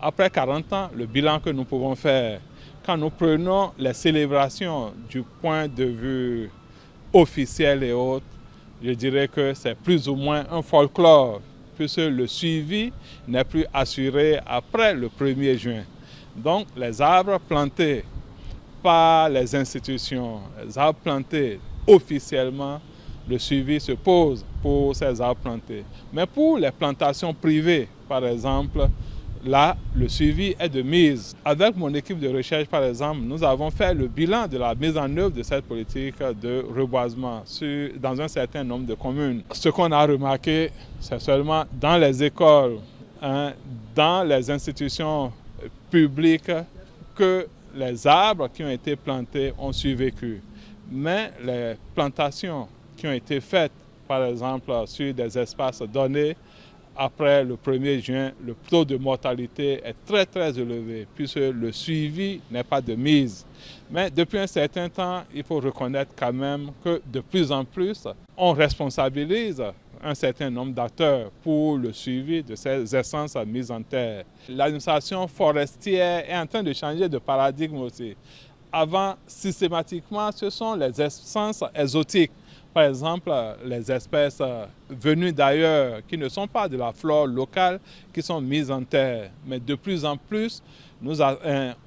Après 40 ans, le bilan que nous pouvons faire, quand nous prenons les célébrations du point de vue officiel et autres, je dirais que c'est plus ou moins un folklore, puisque le suivi n'est plus assuré après le 1er juin. Donc les arbres plantés par les institutions, les arbres plantés officiellement, le suivi se pose pour ces arbres plantés. Mais pour les plantations privées, par exemple, là, le suivi est de mise. Avec mon équipe de recherche, par exemple, nous avons fait le bilan de la mise en œuvre de cette politique de reboisement dans un certain nombre de communes. Ce qu'on a remarqué, c'est seulement dans les écoles, dans les institutions publiques, que les arbres qui ont été plantés ont survécu. Mais les plantations qui ont été faites, par exemple, sur des espaces donnés, après le 1er juin, le taux de mortalité est très élevé, puisque le suivi n'est pas de mise. Mais depuis un certain temps, il faut reconnaître quand même que de plus en plus, on responsabilise un certain nombre d'acteurs pour le suivi de ces essences mises en terre. L'administration forestière est en train de changer de paradigme aussi. Avant, systématiquement, ce sont les essences exotiques. Par exemple, les espèces venues d'ailleurs, qui ne sont pas de la flore locale, qui sont mises en terre. Mais de plus en plus,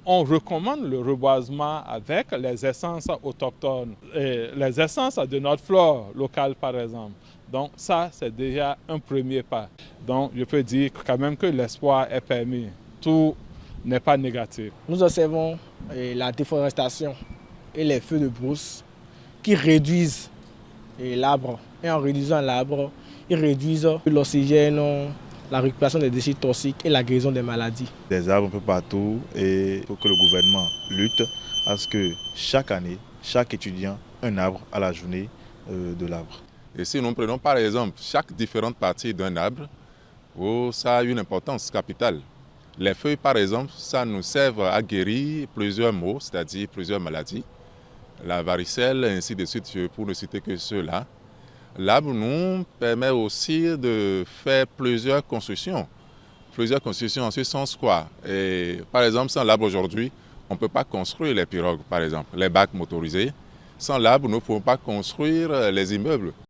on recommande le reboisement avec les essences autochtones, et les essences de notre flore locale, par exemple. Donc ça, c'est déjà un premier pas. Donc je peux dire quand même que l'espoir est permis. Tout n'est pas négatif. Nous observons la déforestation et les feux de brousse qui réduisent l'arbre. Et en réduisant l'arbre, ils réduisent l'oxygène, la récupération des déchets toxiques et la guérison des maladies. Des arbres un peu partout et il faut que le gouvernement lutte à ce que chaque année, chaque étudiant, un arbre à la journée de l'arbre. Et si nous prenons par exemple chaque différente partie d'un arbre, ça a une importance capitale. Les feuilles par exemple, ça nous sert à guérir plusieurs maux, c'est-à-dire plusieurs maladies. La varicelle, ainsi de suite, pour ne citer que ceux-là. L'arbre nous permet aussi de faire plusieurs constructions. Plusieurs constructions en ce sens quoi? Et, par exemple, sans l'arbre aujourd'hui, on ne peut pas construire les pirogues, par exemple, les bacs motorisés. Sans l'arbre, nous ne pouvons pas construire les immeubles.